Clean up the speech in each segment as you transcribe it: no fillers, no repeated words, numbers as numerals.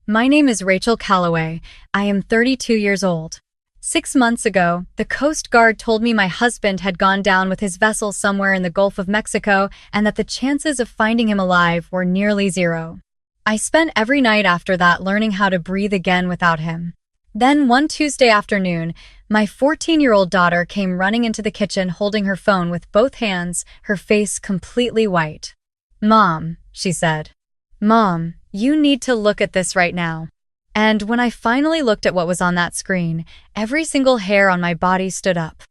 My name is Rachel Calloway. I am 32 years old. 6 months ago, the Coast Guard told me my husband had gone down with his vessel somewhere in the Gulf of Mexico and that the chances of finding him alive were nearly zero. I spent every night after that learning how to breathe again without him. Then one Tuesday afternoon, my 14-year-old daughter came running into the kitchen holding her phone with both hands, her face completely white. "Mom," she said. "Mom, you need to look at this right now." And when I finally looked at what was on that screen, every single hair on my body stood up.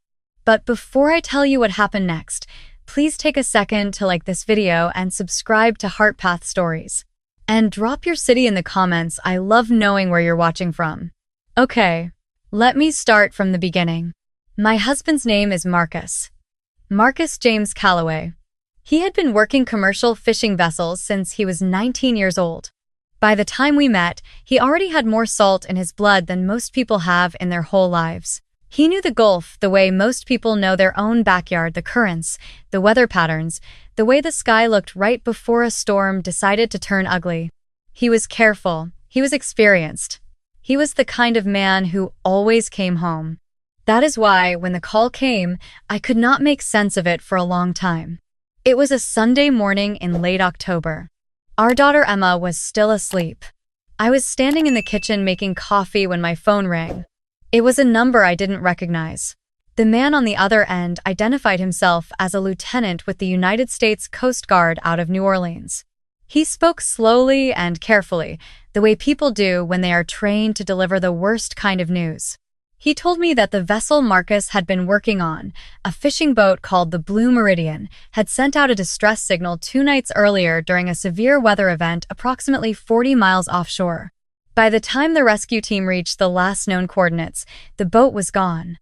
But before I tell you what happened next, please take a second to like this video and subscribe to HeartPath Stories. And drop your city in the comments. I love knowing where you're watching from. Okay, let me start from the beginning. My husband's name is Marcus. Marcus James Calloway. He had been working commercial fishing vessels since he was 19 years old. By the time we met, he already had more salt in his blood than most people have in their whole lives. He knew the Gulf the way most people know their own backyard, the currents, the weather patterns, the way the sky looked right before a storm decided to turn ugly. He was careful. He was experienced. He was the kind of man who always came home. That is why, when the call came, I could not make sense of it for a long time. It was a Sunday morning in late October. Our daughter Emma was still asleep. I was standing in the kitchen making coffee when my phone rang. It was a number I didn't recognize. The man on the other end identified himself as a lieutenant with the United States Coast Guard out of New Orleans. He spoke slowly and carefully, the way people do when they are trained to deliver the worst kind of news. He told me that the vessel Marcus had been working on, a fishing boat called the Blue Meridian, had sent out a distress signal 2 nights earlier during a severe weather event approximately 40 miles offshore. By the time the rescue team reached the last known coordinates, the boat was gone.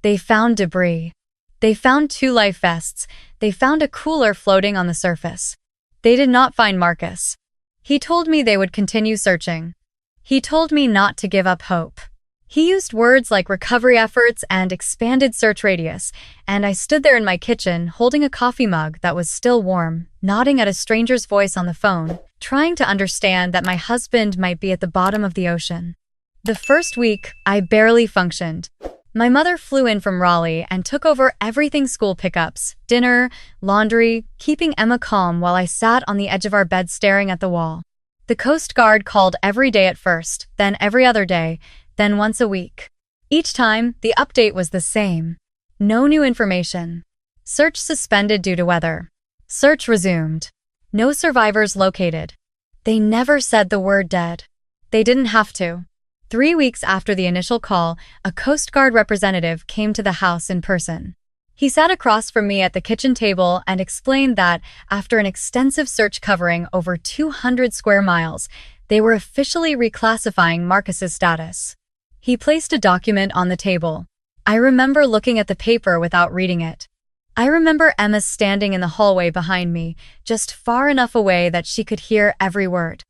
They found debris. They found 2 life vests. They found a cooler floating on the surface. They did not find Marcus. He told me they would continue searching. He told me not to give up hope. He used words like recovery efforts and expanded search radius, and I stood there in my kitchen holding a coffee mug that was still warm, nodding at a stranger's voice on the phone, trying to understand that my husband might be at the bottom of the ocean. The first week, I barely functioned. My mother flew in from Raleigh and took over everything: school pickups, dinner, laundry, keeping Emma calm while I sat on the edge of our bed staring at the wall. The Coast Guard called every day at first, then every other day, then once a week. Each time, the update was the same. No new information. Search suspended due to weather. Search resumed. No survivors located. They never said the word dead. They didn't have to. 3 weeks after the initial call, a Coast Guard representative came to the house in person. He sat across from me at the kitchen table and explained that, after an extensive search covering over 200 square miles, they were officially reclassifying Marcus's status. He placed a document on the table. I remember looking at the paper without reading it. I remember Emma standing in the hallway behind me, just far enough away that she could hear every word.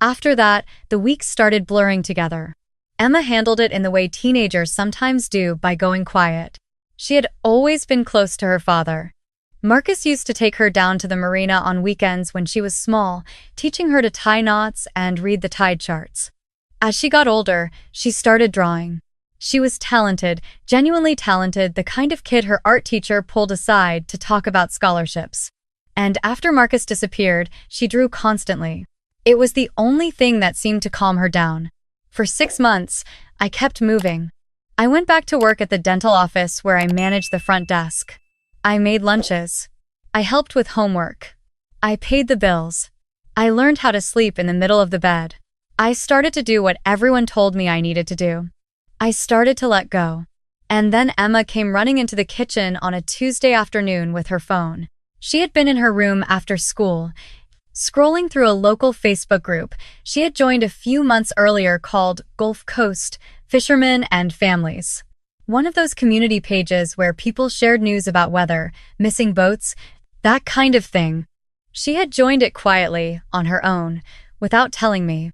After that, the weeks started blurring together. Emma handled it in the way teenagers sometimes do, by going quiet. She had always been close to her father. Marcus used to take her down to the marina on weekends when she was small, teaching her to tie knots and read the tide charts. As she got older, she started drawing. She was talented, genuinely talented, the kind of kid her art teacher pulled aside to talk about scholarships. And after Marcus disappeared, she drew constantly. It was the only thing that seemed to calm her down. For 6 months, I kept moving. I went back to work at the dental office where I managed the front desk. I made lunches. I helped with homework. I paid the bills. I learned how to sleep in the middle of the bed. I started to do what everyone told me I needed to do. I started to let go. And then Emma came running into the kitchen on a Tuesday afternoon with her phone. She had been in her room after school, scrolling through a local Facebook group she had joined a few months earlier called Gulf Coast, Fishermen and Families. One of those community pages where people shared news about weather, missing boats, that kind of thing. She had joined it quietly, on her own, without telling me.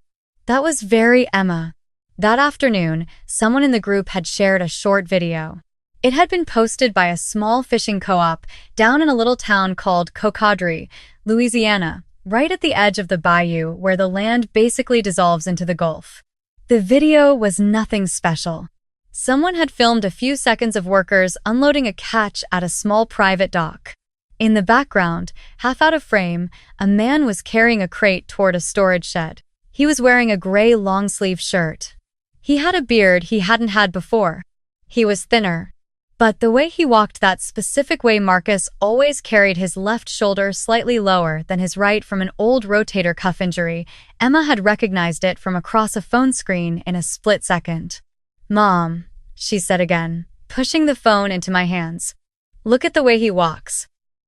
That was very Emma. That afternoon, someone in the group had shared a short video. It had been posted by a small fishing co-op down in a little town called Cocodrie, Louisiana, right at the edge of the bayou where the land basically dissolves into the Gulf. The video was nothing special. Someone had filmed a few seconds of workers unloading a catch at a small private dock. In the background, half out of frame, a man was carrying a crate toward a storage shed. He was wearing a gray long-sleeve shirt. He had a beard he hadn't had before. He was thinner. But the way he walked, that specific way Marcus always carried his left shoulder slightly lower than his right from an old rotator cuff injury, Emma had recognized it from across a phone screen in a split second. "Mom," she said again, pushing the phone into my hands. "Look at the way he walks."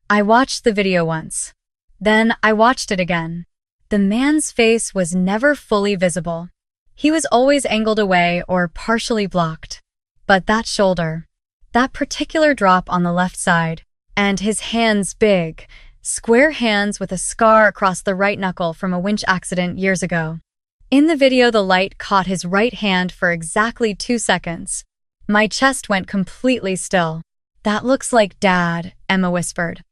I watched the video once. Then I watched it again. The man's face was never fully visible. He was always angled away or partially blocked. But that shoulder, that particular drop on the left side, and his hands, big, square hands with a scar across the right knuckle from a winch accident years ago. In the video, the light caught his right hand for exactly 2 seconds. My chest went completely still. "That looks like Dad," Emma whispered.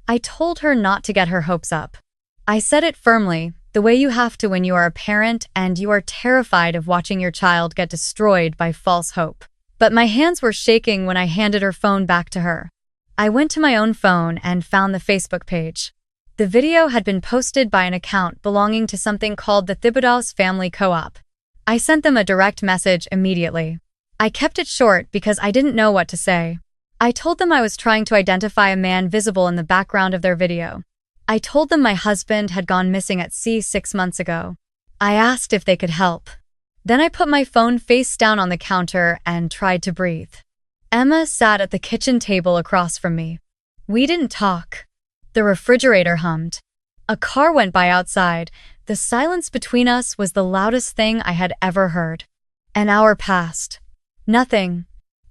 I told her not to get her hopes up. I said it firmly, the way you have to when you are a parent and you are terrified of watching your child get destroyed by false hope. But my hands were shaking when I handed her phone back to her. I went to my own phone and found the Facebook page. The video had been posted by an account belonging to something called the Thibodeau's Family Co-op. I sent them a direct message immediately. I kept it short because I didn't know what to say. I told them I was trying to identify a man visible in the background of their video. I told them my husband had gone missing at sea 6 months ago. I asked if they could help. Then I put my phone face down on the counter and tried to breathe. Emma sat at the kitchen table across from me. We didn't talk. The refrigerator hummed. A car went by outside. The silence between us was the loudest thing I had ever heard. An hour passed. Nothing.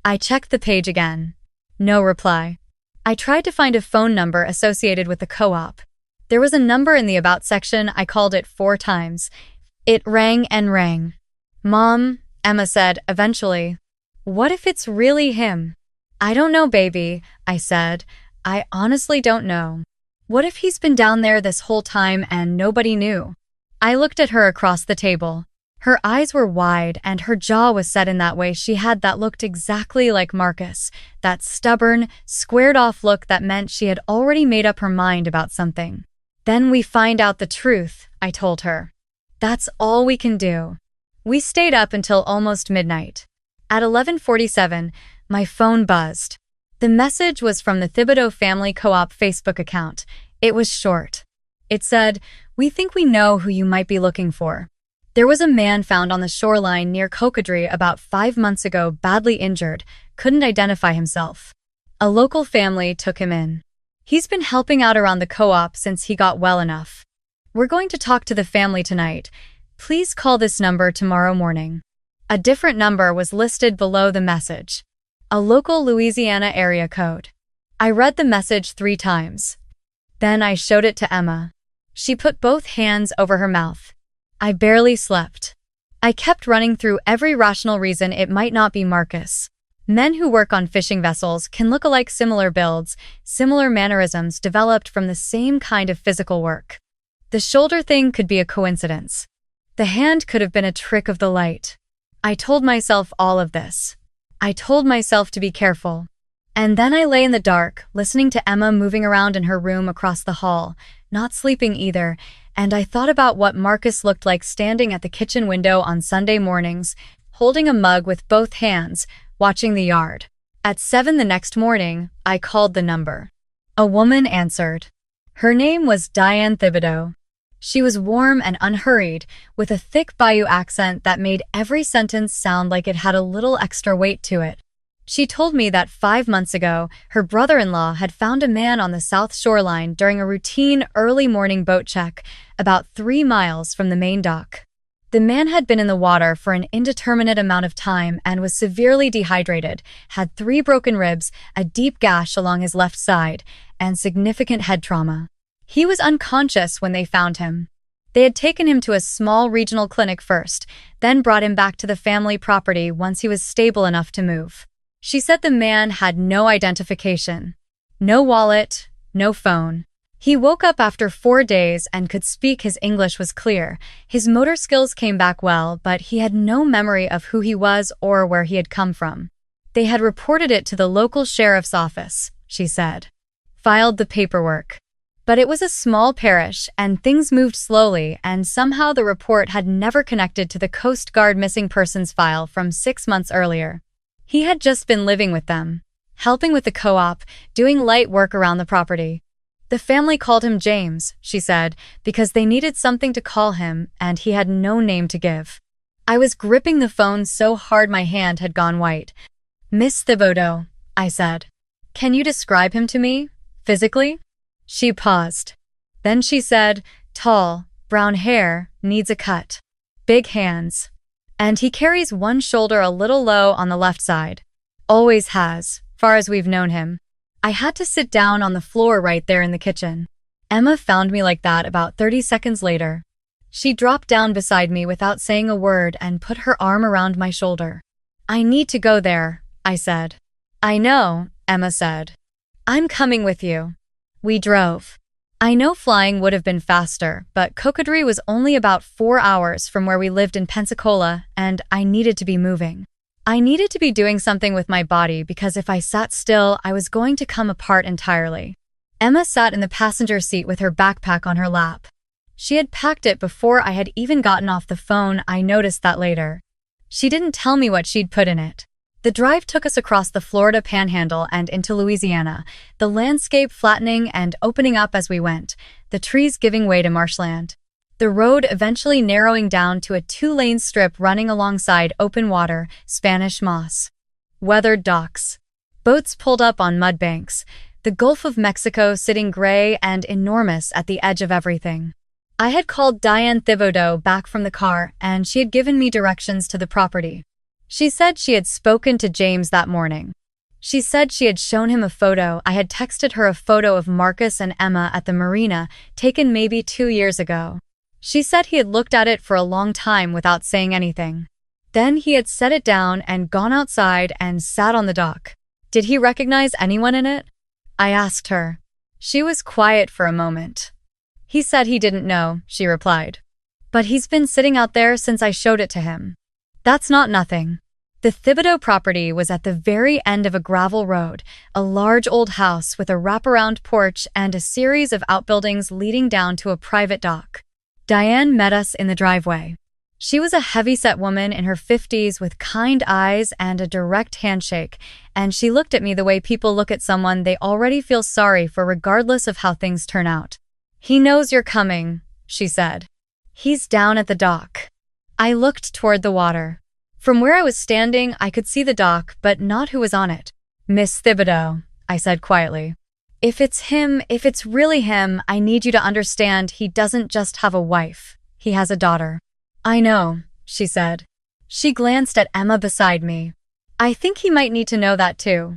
I checked the page again. No reply. I tried to find a phone number associated with the co-op. There was a number in the About section. I called it 4 times. It rang and rang. "Mom," Emma said eventually, "what if it's really him?" "I don't know, baby," I said. "I honestly don't know. What if he's been down there this whole time and nobody knew?" I looked at her across the table. Her eyes were wide and her jaw was set in that way she had that looked exactly like Marcus, that stubborn, squared-off look that meant she had already made up her mind about something. "Then we find out the truth," I told her. "That's all we can do." We stayed up until almost midnight. At 11:47, my phone buzzed. The message was from the Thibodeau Family Co-op Facebook account. It was short. It said, "We think we know who you might be looking for. There was a man found on the shoreline near Cocodrie about 5 months ago, badly injured, couldn't identify himself. A local family took him in. He's been helping out around the co-op since he got well enough. We're going to talk to the family tonight. Please call this number tomorrow morning." A different number was listed below the message. A local Louisiana area code. I read the message 3 times. Then I showed it to Emma. She put both hands over her mouth. I barely slept. I kept running through every rational reason it might not be Marcus. Men who work on fishing vessels can look alike, similar builds, similar mannerisms developed from the same kind of physical work. The shoulder thing could be a coincidence. The hand could have been a trick of the light. I told myself all of this. I told myself to be careful. And then I lay in the dark, listening to Emma moving around in her room across the hall, not sleeping either, and I thought about what Marcus looked like standing at the kitchen window on Sunday mornings, holding a mug with both hands, watching the yard. At 7 the next morning, I called the number. A woman answered. Her name was Diane Thibodeau. She was warm and unhurried, with a thick Bayou accent that made every sentence sound like it had a little extra weight to it. She told me that 5 months ago, her brother-in-law had found a man on the south shoreline during a routine early morning boat check, about 3 miles from the main dock. The man had been in the water for an indeterminate amount of time and was severely dehydrated, had 3 broken ribs, a deep gash along his left side, and significant head trauma. He was unconscious when they found him. They had taken him to a small regional clinic first, then brought him back to the family property once he was stable enough to move. She said the man had no identification. No wallet, no phone. He woke up after 4 days and could speak. His English was clear. His motor skills came back well, but he had no memory of who he was or where he had come from. They had reported it to the local sheriff's office, she said. Filed the paperwork. But it was a small parish, and things moved slowly, and somehow the report had never connected to the Coast Guard missing persons file from 6 months earlier. He had just been living with them, helping with the co-op, doing light work around the property. The family called him James, she said, because they needed something to call him, and he had no name to give. I was gripping the phone so hard my hand had gone white. Miss Thibodeau, I said. Can you describe him to me, physically? She paused. Then she said, tall, brown hair, needs a cut. Big hands. And he carries one shoulder a little low on the left side. Always has, far as we've known him. I had to sit down on the floor right there in the kitchen. Emma found me like that about 30 seconds later. She dropped down beside me without saying a word and put her arm around my shoulder. I need to go there, I said. I know, Emma said. I'm coming with you. We drove. I know flying would have been faster, but Cocodrie was only about 4 hours from where we lived in Pensacola, and I needed to be moving. I needed to be doing something with my body because if I sat still, I was going to come apart entirely. Emma sat in the passenger seat with her backpack on her lap. She had packed it before I had even gotten off the phone. I noticed that later. She didn't tell me what she'd put in it. The drive took us across the Florida Panhandle and into Louisiana, the landscape flattening and opening up as we went, the trees giving way to marshland. The road eventually narrowing down to a 2-lane strip running alongside open water, Spanish moss. Weathered docks. Boats pulled up on mud banks, the Gulf of Mexico sitting gray and enormous at the edge of everything. I had called Diane Thibodeau back from the car, and she had given me directions to the property. She said she had spoken to James that morning. She said she had shown him a photo. I had texted her a photo of Marcus and Emma at the marina, taken maybe 2 years ago. She said he had looked at it for a long time without saying anything. Then he had set it down and gone outside and sat on the dock. Did he recognize anyone in it? I asked her. She was quiet for a moment. He said he didn't know, she replied. But he's been sitting out there since I showed it to him. That's not nothing. The Thibodeau property was at the very end of a gravel road, a large old house with a wraparound porch and a series of outbuildings leading down to a private dock. Diane met us in the driveway. She was a heavy-set woman in her 50s with kind eyes and a direct handshake, and she looked at me the way people look at someone they already feel sorry for regardless of how things turn out. He knows you're coming, she said. He's down at the dock. I looked toward the water. From where I was standing, I could see the dock, but not who was on it. Miss Thibodeau, I said quietly. If it's him, if it's really him, I need you to understand he doesn't just have a wife. He has a daughter. I know, she said. She glanced at Emma beside me. I think he might need to know that too.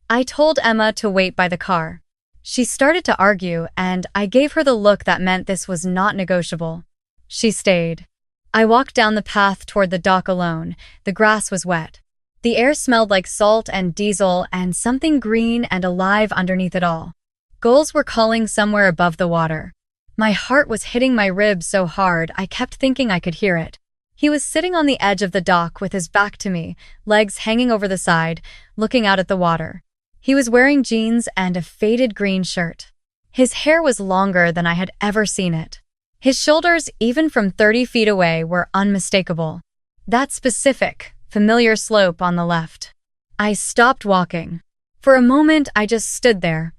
I told Emma to wait by the car. She started to argue, and I gave her the look that meant this was not negotiable. She stayed. I walked down the path toward the dock alone. The grass was wet. The air smelled like salt and diesel and something green and alive underneath it all. Gulls were calling somewhere above the water. My heart was hitting my ribs so hard I kept thinking I could hear it. He was sitting on the edge of the dock with his back to me, legs hanging over the side, looking out at the water. He was wearing jeans and a faded green shirt. His hair was longer than I had ever seen it. His shoulders, even from 30 feet away, were unmistakable. That specific, familiar slope on the left. I stopped walking. For a moment, I just stood there.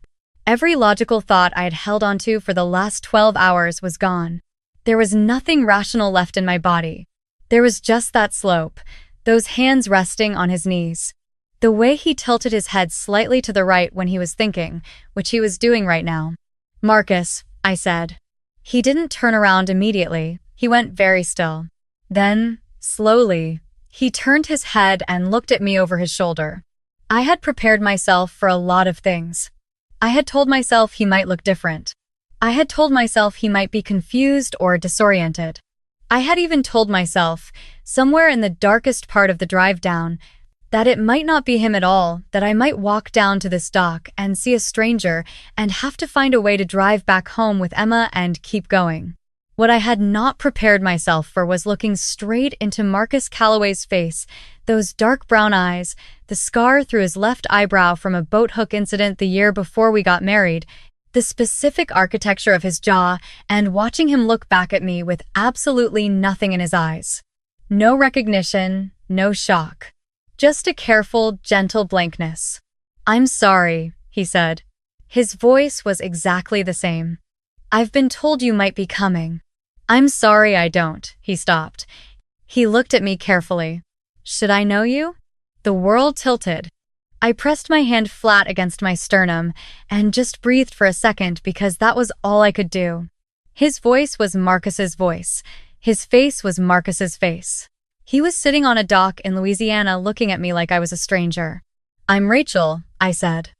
Every logical thought I had held onto for the last 12 hours was gone. There was nothing rational left in my body. There was just that slope, those hands resting on his knees. The way he tilted his head slightly to the right when he was thinking, which he was doing right now. Marcus, I said. He didn't turn around immediately. He went very still. Then, slowly, he turned his head and looked at me over his shoulder. I had prepared myself for a lot of things. I had told myself he might look different. I had told myself he might be confused or disoriented. I had even told myself, somewhere in the darkest part of the drive down, That it might not be him at all, that I might walk down to this dock and see a stranger and have to find a way to drive back home with Emma and keep going. What I had not prepared myself for was looking straight into Marcus Calloway's face, those dark brown eyes, the scar through his left eyebrow from a boat hook incident the year before we got married, the specific architecture of his jaw, and watching him look back at me with absolutely nothing in his eyes. No recognition, no shock. Just a careful, gentle blankness. "I'm sorry," he said. His voice was exactly the same. "I've been told you might be coming." "I'm sorry I don't," he stopped. He looked at me carefully. "Should I know you?" The world tilted. I pressed my hand flat against my sternum and just breathed for a second because that was all I could do. His voice was Marcus's voice. His face was Marcus's face. He was sitting on a dock in Louisiana looking at me like I was a stranger. "I'm Rachel," I said.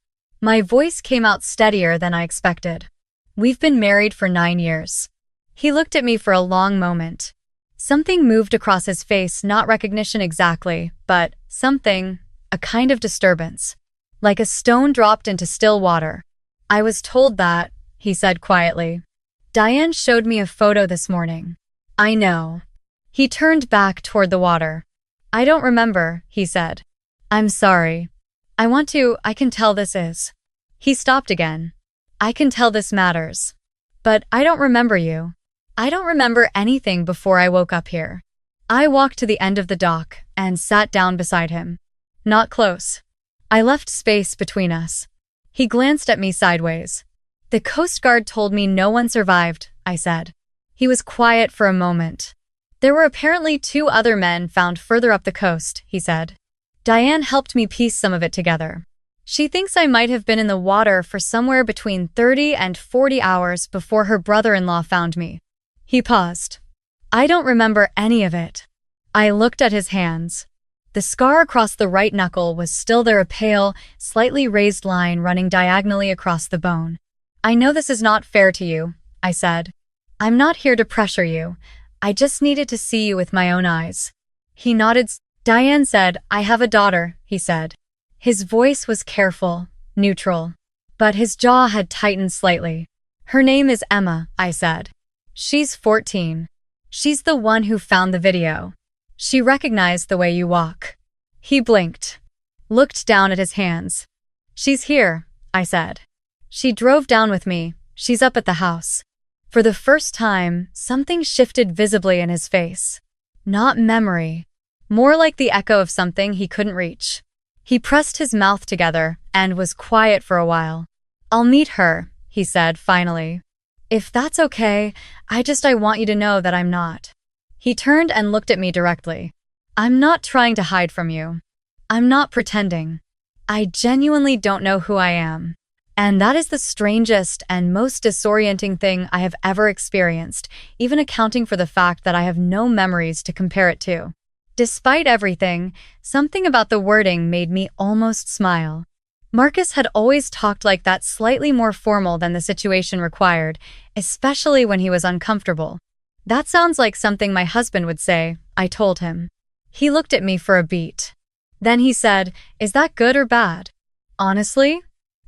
My voice came out steadier than I expected. "We've been married for 9 years. He looked at me for a long moment. Something moved across his face, not recognition exactly, but something, a kind of disturbance. Like a stone dropped into still water. "I was told that," he said quietly. "Diane showed me a photo this morning." "I know." He turned back toward the water. "I don't remember," he said. "I'm sorry. I can tell this is." He stopped again. "I can tell this matters. But I don't remember you. I don't remember anything before I woke up here." I walked to the end of the dock and sat down beside him. Not close. I left space between us. He glanced at me sideways. "The Coast Guard told me no one survived," I said. He was quiet for a moment. "There were apparently 2 other men found further up the coast," he said. "Diane helped me piece some of it together. She thinks I might have been in the water for somewhere between 30 and 40 hours before her brother-in-law found me." He paused. "I don't remember any of it." I looked at his hands. The scar across the right knuckle was still there, a pale, slightly raised line running diagonally across the bone. "I know this is not fair to you," I said. "I'm not here to pressure you. I just needed to see you with my own eyes." He nodded. "Diane said, I have a daughter," he said. His voice was careful, neutral. But his jaw had tightened slightly. "Her name is Emma," I said. "She's 14. She's the one who found the video. She recognized the way you walk." He blinked, looked down at his hands. "She's here," I said. "She drove down with me. She's up at the house." For the first time, something shifted visibly in his face. Not memory. More like the echo of something he couldn't reach. He pressed his mouth together and was quiet for a while. "I'll meet her," he said finally. "If that's okay, I want you to know that I'm not." He turned and looked at me directly. "I'm not trying to hide from you. I'm not pretending. I genuinely don't know who I am. And that is the strangest and most disorienting thing I have ever experienced, even accounting for the fact that I have no memories to compare it to." Despite everything, something about the wording made me almost smile. Marcus had always talked like that, slightly more formal than the situation required, especially when he was uncomfortable. "That sounds like something my husband would say," I told him. He looked at me for a beat. Then he said, "Is that good or bad?" "Honestly,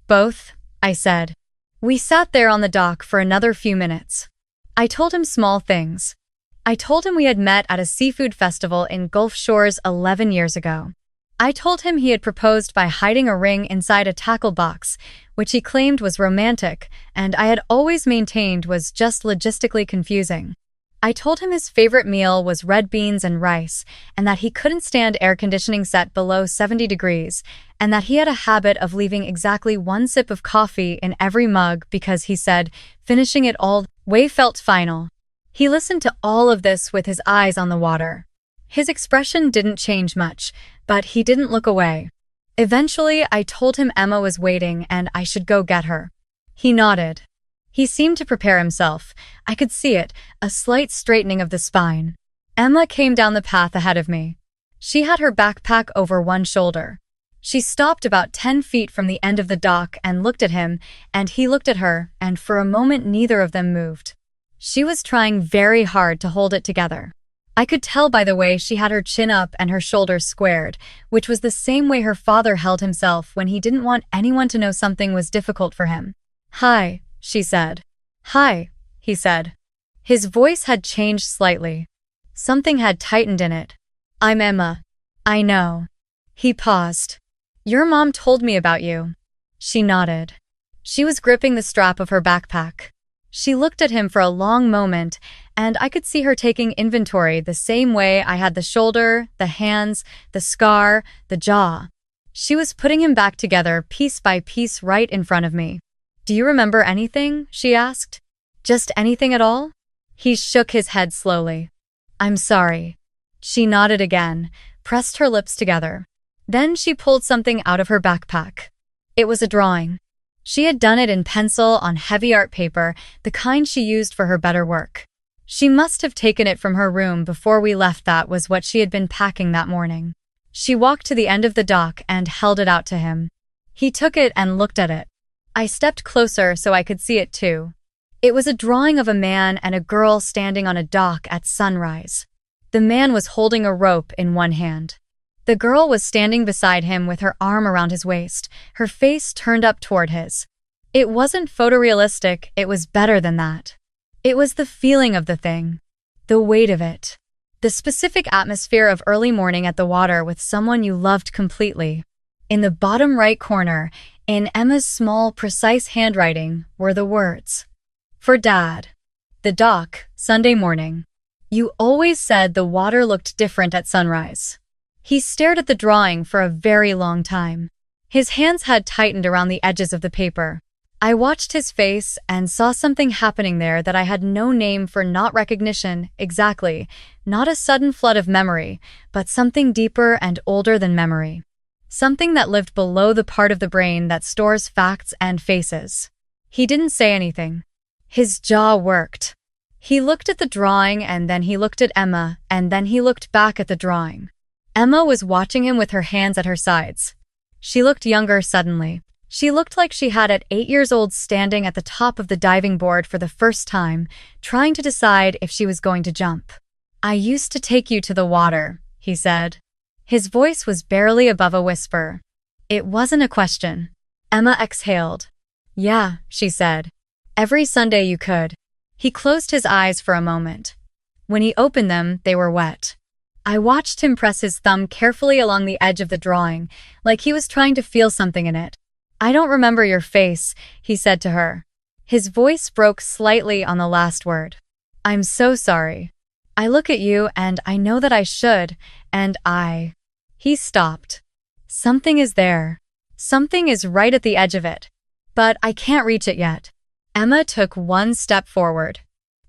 both," I said. We sat there on the dock for another few minutes. I told him small things. I told him we had met at a seafood festival in Gulf Shores 11 years ago. I told him he had proposed by hiding a ring inside a tackle box, which he claimed was romantic, and I had always maintained was just logistically confusing. I told him his favorite meal was red beans and rice, and that he couldn't stand air conditioning set below 70 degrees, and that he had a habit of leaving exactly 1 sip of coffee in every mug because he said finishing it all way felt final. He listened to all of this with his eyes on the water. His expression didn't change much, but he didn't look away. Eventually, I told him Emma was waiting and I should go get her. He nodded. He seemed to prepare himself. I could see it, a slight straightening of the spine. Emma came down the path ahead of me. She had her backpack over one shoulder. She stopped about 10 feet from the end of the dock and looked at him, and he looked at her, and for a moment neither of them moved. She was trying very hard to hold it together. I could tell by the way she had her chin up and her shoulders squared, which was the same way her father held himself when he didn't want anyone to know something was difficult for him. "Hi," she said. "Hi," he said. His voice had changed slightly. Something had tightened in it. "I'm Emma." "I know." He paused. "Your mom told me about you." She nodded. She was gripping the strap of her backpack. She looked at him for a long moment, and I could see her taking inventory the same way I had the shoulder, the hands, the scar, the jaw. She was putting him back together piece by piece right in front of me. "Do you remember anything?" she asked. "Just anything at all?" He shook his head slowly. "I'm sorry." She nodded again, pressed her lips together. Then she pulled something out of her backpack. It was a drawing. She had done it in pencil on heavy art paper, the kind she used for her better work. She must have taken it from her room before we left. That was what she had been packing that morning. She walked to the end of the dock and held it out to him. He took it and looked at it. I stepped closer so I could see it too. It was a drawing of a man and a girl standing on a dock at sunrise. The man was holding a rope in one hand. The girl was standing beside him with her arm around his waist, her face turned up toward his. It wasn't photorealistic, it was better than that. It was the feeling of the thing, the weight of it, the specific atmosphere of early morning at the water with someone you loved completely. In the bottom right corner, in Emma's small, precise handwriting, were the words, "For Dad. The dock, Sunday morning. You always said the water looked different at sunrise." He stared at the drawing for a very long time. His hands had tightened around the edges of the paper. I watched his face and saw something happening there that I had no name for. Not recognition, exactly, not a sudden flood of memory, but something deeper and older than memory. Something that lived below the part of the brain that stores facts and faces. He didn't say anything. His jaw worked. He looked at the drawing and then he looked at Emma and then he looked back at the drawing. Emma was watching him with her hands at her sides. She looked younger suddenly. She looked like she had at 8 years old standing at the top of the diving board for the first time, trying to decide if she was going to jump. "I used to take you to the water," he said. His voice was barely above a whisper. It wasn't a question. Emma exhaled. "Yeah," she said. "Every Sunday you could." He closed his eyes for a moment. When he opened them, they were wet. I watched him press his thumb carefully along the edge of the drawing, like he was trying to feel something in it. "I don't remember your face," he said to her. His voice broke slightly on the last word. "I'm so sorry. I look at you and I know that I should, and I—" He stopped. "Something is there. Something is right at the edge of it. But I can't reach it yet." Emma took one step forward.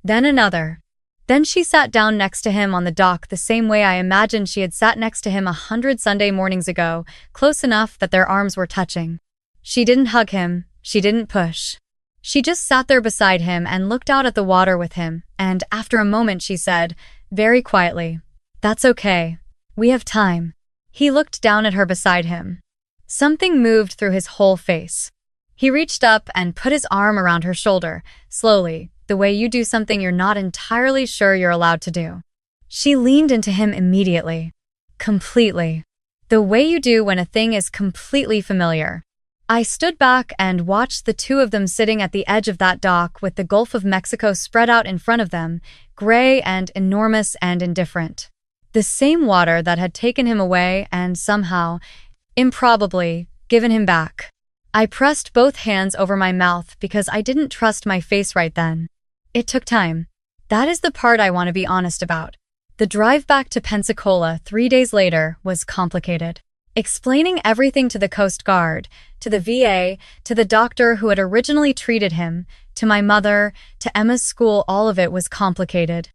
Then another. Then she sat down next to him on the dock the same way I imagined she had sat next to him 100 Sunday mornings ago, close enough that their arms were touching. She didn't hug him, she didn't push. She just sat there beside him and looked out at the water with him, and after a moment she said, very quietly, "That's okay. We have time." He looked down at her beside him. Something moved through his whole face. He reached up and put his arm around her shoulder, slowly, the way you do something you're not entirely sure you're allowed to do. She leaned into him immediately. Completely. The way you do when a thing is completely familiar. I stood back and watched the two of them sitting at the edge of that dock with the Gulf of Mexico spread out in front of them, gray and enormous and indifferent. The same water that had taken him away and somehow, improbably, given him back. I pressed both hands over my mouth because I didn't trust my face right then. It took time. That is the part I want to be honest about. The drive back to Pensacola 3 days later was complicated. Explaining everything to the Coast Guard, to the VA, to the doctor who had originally treated him, to my mother, to Emma's school, all of it was complicated.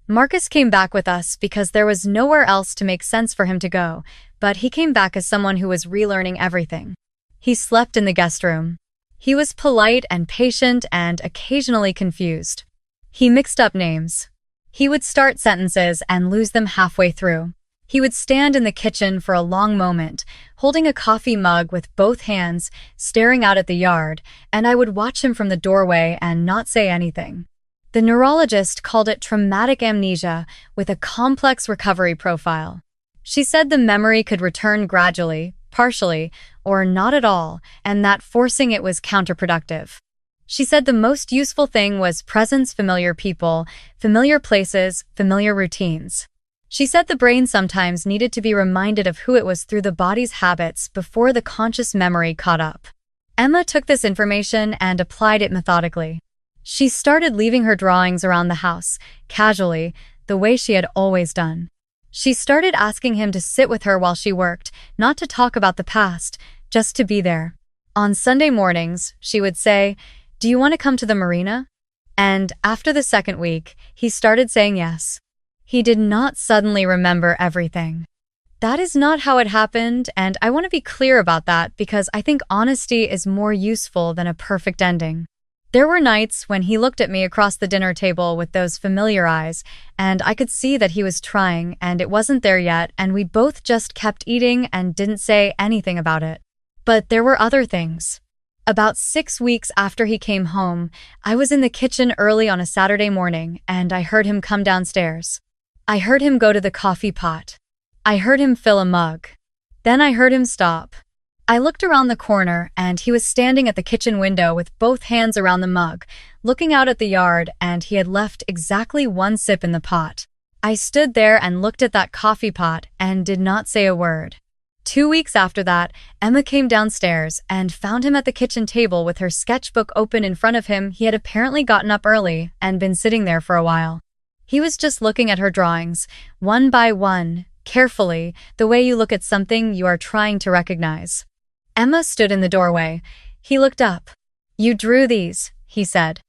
Marcus came back with us because there was nowhere else to make sense for him to go, but he came back as someone who was relearning everything. He slept in the guest room. He was polite and patient and occasionally confused. He mixed up names. He would start sentences and lose them halfway through. He would stand in the kitchen for a long moment, holding a coffee mug with both hands, staring out at the yard, and I would watch him from the doorway and not say anything. The neurologist called it traumatic amnesia with a complex recovery profile. She said the memory could return gradually, partially, or not at all, and that forcing it was counterproductive. She said the most useful thing was presence, familiar people, familiar places, familiar routines. She said the brain sometimes needed to be reminded of who it was through the body's habits before the conscious memory caught up. Emma took this information and applied it methodically. She started leaving her drawings around the house, casually, the way she had always done. She started asking him to sit with her while she worked, not to talk about the past, just to be there. On Sunday mornings, she would say, "Do you want to come to the marina?" And after the second week, he started saying yes. He did not suddenly remember everything. That is not how it happened, and I want to be clear about that because I think honesty is more useful than a perfect ending. There were nights when he looked at me across the dinner table with those familiar eyes, and I could see that he was trying and it wasn't there yet, and we both just kept eating and didn't say anything about it. But there were other things. About 6 weeks after he came home, I was in the kitchen early on a Saturday morning and I heard him come downstairs. I heard him go to the coffee pot. I heard him fill a mug. Then I heard him stop. I looked around the corner and he was standing at the kitchen window with both hands around the mug, looking out at the yard, and he had left exactly one sip in the pot. I stood there and looked at that coffee pot and did not say a word. 2 weeks after that, Emma came downstairs and found him at the kitchen table with her sketchbook open in front of him. He had apparently gotten up early and been sitting there for a while. He was just looking at her drawings, one by one, carefully, the way you look at something you are trying to recognize. Emma stood in the doorway. He looked up. "You drew these," he said.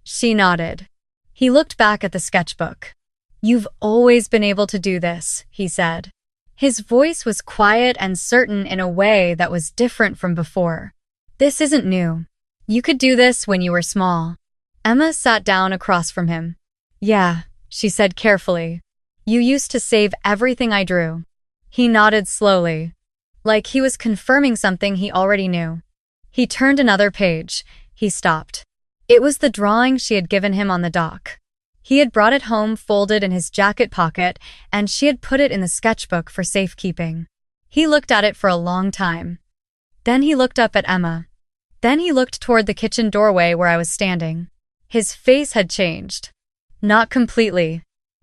She nodded. He looked back at the sketchbook. "You've always been able to do this," he said. His voice was quiet and certain in a way that was different from before. "This isn't new. You could do this when you were small." Emma sat down across from him. "Yeah," she said carefully. "You used to save everything I drew." He nodded slowly, like he was confirming something he already knew. He turned another page. He stopped. It was the drawing she had given him on the dock. He had brought it home folded in his jacket pocket, and she had put it in the sketchbook for safekeeping. He looked at it for a long time. Then he looked up at Emma. Then he looked toward the kitchen doorway where I was standing. His face had changed. Not completely.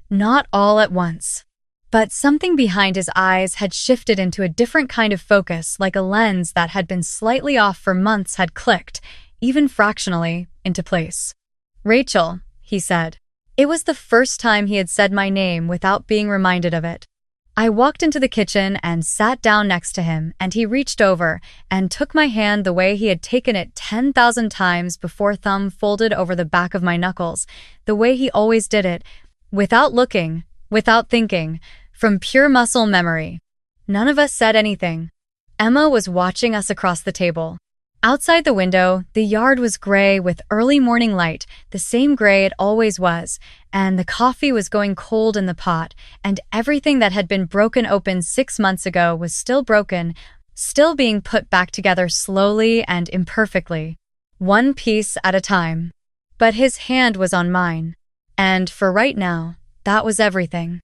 Not all at once. But something behind his eyes had shifted into a different kind of focus, like a lens that had been slightly off for months had clicked, even fractionally, into place. "Rachel," he said. It was the first time he had said my name without being reminded of it. I walked into the kitchen and sat down next to him, and he reached over and took my hand the way he had taken it 10,000 times before, thumb folded over the back of my knuckles, the way he always did it, without looking, without thinking, from pure muscle memory. None of us said anything. Emma was watching us across the table. Outside the window, the yard was gray with early morning light, the same gray it always was, and the coffee was going cold in the pot, and everything that had been broken open 6 months ago was still broken, still being put back together slowly and imperfectly, one piece at a time. But his hand was on mine, and for right now, that was everything.